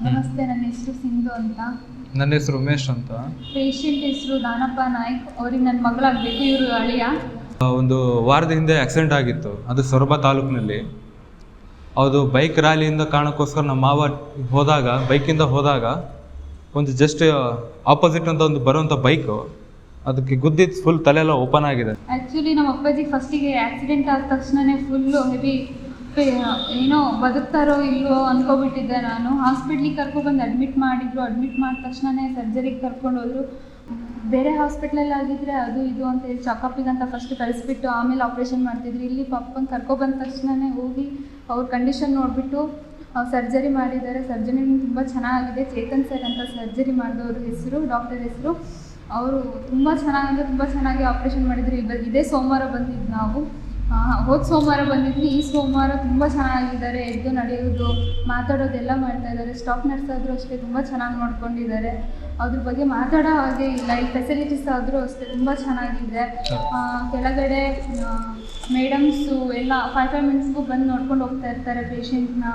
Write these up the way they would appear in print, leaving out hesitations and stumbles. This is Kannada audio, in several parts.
ನಮಸ್ತೆ, ನನ್ನ ಹೆಸರು ಸಿಂಧು ಅಂತ. ನನ್ನ ಹೆಸರು ಉಮೇಶ್ ಅಂತ. ಪೇಷಂಟ್ ಹೆಸರು ದಾನಪ್ಪ ನಾಯ್ಕ್. ಅವ್ರಿಗೆ ನನ್ನ ಮಗಳಾಗಬೇಕು, ಇವರು ಅಳಿಯ. ಒಂದು ವಾರದ ಹಿಂದೆ ಆಕ್ಸಿಡೆಂಟ್ ಆಗಿತ್ತು, ಅದು ಸೊರಬ ತಾಲೂಕಿನಲ್ಲಿ. ಅದು ಬೈಕ್ ರ್ಯಾಲಿಯಿಂದ ಕಾರಣಕ್ಕೋಸ್ಕರ ನಮ್ಮ ಮಾವ ಬೈಕಿಂದ ಹೋದಾಗ ಒಂದು ಜಸ್ಟ್ ಆಪೋಸಿಟ್ ಅಂತ ಒಂದು ಬರುವಂಥ ಬೈಕು ಅದಕ್ಕೆ ಗುದ್ದಿದ್ದು ಫುಲ್ ತಲೆಯೆಲ್ಲ ಓಪನ್ ಆಗಿದೆ. ಆ್ಯಕ್ಚುಲಿ ನಮ್ಮ ಅಪ್ಪಾಜಿ ಫಸ್ಟಿಗೆ ಆಕ್ಸಿಡೆಂಟ್ ಆದ ತಕ್ಷಣವೇ ಫುಲ್ಲು ಹೆವಿ ಏನೋ ಬದುಕ್ತಾರೋ ಇಲ್ಲೋ ಅಂದ್ಕೊಬಿಟ್ಟಿದ್ದೆ ನಾನು. ಹಾಸ್ಪಿಟ್ಲಿಗೆ ಕರ್ಕೊಬಂದು ಅಡ್ಮಿಟ್ ಮಾಡಿದ್ರು. ಅಡ್ಮಿಟ್ ಮಾಡಿದ ತಕ್ಷಣವೇ ಸರ್ಜರಿಗೆ ಕರ್ಕೊಂಡು ಹೋದರು. ಬೇರೆ ಹಾಸ್ಪಿಟ್ಲಲ್ಲಿ ಆಗಿದ್ದರೆ ಅದು ಇದು ಅಂತ ಹೇಳಿ ಚೆಕಪ್ಪಿಗಂತ ಫಸ್ಟ್ ಕಳಿಸ್ಬಿಟ್ಟು ಆಮೇಲೆ ಆಪ್ರೇಷನ್ ಮಾಡ್ತಿದ್ರು. ಇಲ್ಲಿ ಪಪ್ಪನ ಕರ್ಕೊಬಂದ ತಕ್ಷಣವೇ ಹೋಗಿ ಅವ್ರ ಕಂಡೀಷನ್ ನೋಡಿಬಿಟ್ಟು ಸರ್ಜರಿ ಮಾಡಿದ್ದಾರೆ. ಸರ್ಜರಿ ತುಂಬ ಚೆನ್ನಾಗಿದೆ. ಚೇತನ್ ಸರ್ ಅಂತ ಸರ್ಜರಿ ಮಾಡಿದವ್ರ ಹೆಸರು, ಡಾಕ್ಟರ್ ಹೆಸರು. ಅವರು ತುಂಬ ಚೆನ್ನಾಗಿ ಆಪ್ರೇಷನ್ ಮಾಡಿದ್ರು. ಇದೇ ಸೋಮವಾರ ಬಂದಿದ್ದು ನಾವು. ಹೋದ ಸೋಮವಾರ ಬಂದಿದ್ವಿ. ಈ ಸೋಮವಾರ ತುಂಬ ಚೆನ್ನಾಗಿದ್ದಾರೆ. ಎದ್ದು ನಡೆಯೋದು, ಮಾತಾಡೋದೆಲ್ಲ ಮಾಡ್ತಾ ಇದ್ದಾರೆ. ಸ್ಟಾಫ್ ನರ್ಸ್ ಆದರೂ ಅಷ್ಟೇ ತುಂಬ ಚೆನ್ನಾಗಿ ನೋಡ್ಕೊಂಡಿದ್ದಾರೆ. ಅದ್ರ ಬಗ್ಗೆ ಮಾತಾಡೋ ಹಾಗೆ ಇಲ್ಲ. ಈ ಫೆಸಿಲಿಟೀಸ್ ಆದರೂ ಅಷ್ಟೇ ತುಂಬ ಚೆನ್ನಾಗಿದೆ. ಕೆಳಗಡೆ ಮೇಡಮ್ಸು ಎಲ್ಲ 5 ಮಿನಿಟ್ಸ್ಗೂ ಬಂದು ನೋಡ್ಕೊಂಡು ಹೋಗ್ತಾ ಇರ್ತಾರೆ ಪೇಷಂಟ್ನ.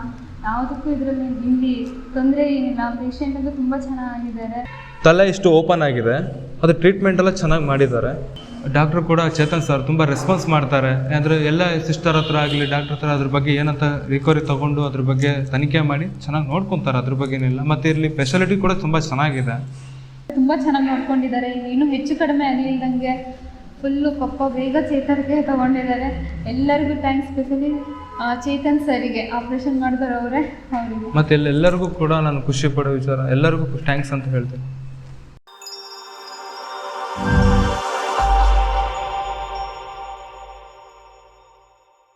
ಯಾವುದಕ್ಕೂ ಇದರಲ್ಲಿ ಇಲ್ಲಿ ತೊಂದರೆ ಏನಿಲ್ಲ. ಪೇಷಂಟ್ ಅಂತೂ ತುಂಬ ಚೆನ್ನಾಗಿದ್ದಾರೆ. ತಲೆ ಇಷ್ಟು ಓಪನ್ ಆಗಿದೆ, ಅದು ಟ್ರೀಟ್ಮೆಂಟ್ ಎಲ್ಲ ಚೆನ್ನಾಗಿ ಮಾಡಿದ್ದಾರೆ. ಡಾಕ್ಟ್ರು ಕೂಡ ಚೇತನ್ ಸರ್ ತುಂಬ ರೆಸ್ಪಾನ್ಸ್ ಮಾಡ್ತಾರೆ. ಅಂದರೆ ಎಲ್ಲ ಸಿಸ್ಟರ್ ಹತ್ರ ಆಗಲಿ ಡಾಕ್ಟ್ರ್ ಹತ್ರ ಅದ್ರ ಬಗ್ಗೆ ಏನಂತ ರಿಕವರಿ ತೊಗೊಂಡು ಅದ್ರ ಬಗ್ಗೆ ತನಿಖೆ ಮಾಡಿ ಚೆನ್ನಾಗಿ ನೋಡ್ಕೊತಾರೆ. ಅದ್ರ ಬಗ್ಗೆನಿಲ್ಲ. ಮತ್ತು ಇಲ್ಲಿ ಫೆಸಿಲಿಟಿ ಕೂಡ ತುಂಬ ಚೆನ್ನಾಗಿದೆ. ತುಂಬ ಚೆನ್ನಾಗಿ ನೋಡ್ಕೊಂಡಿದ್ದಾರೆ. ಇನ್ನೂ ಹೆಚ್ಚು ಕಡಿಮೆ ಆಗಲಿಲ್ದಂಗೆ ಫುಲ್ಲು ಪಪ್ಪ ಬೇಗ ಚೇತರಿಕೆ ತೊಗೊಂಡಿದ್ದಾರೆ. ಎಲ್ಲರಿಗೂ ಥ್ಯಾಂಕ್ಸ್. ಸ್ಪೆಷಲಿ ಚೇತನ್ ಸರಿಗೆ ಆಪ್ರೇಷನ್ ಮಾಡಿದವರು ಅವರೇ. ಅವರಿಗೆ ಮತ್ತು ಎಲ್ಲರಿಗೂ ಕೂಡ ನಾನು ಖುಷಿ ಪಡೋ ವಿಚಾರ, ಎಲ್ಲರಿಗೂ ಥ್ಯಾಂಕ್ಸ್ ಅಂತ ಹೇಳ್ತೀನಿ.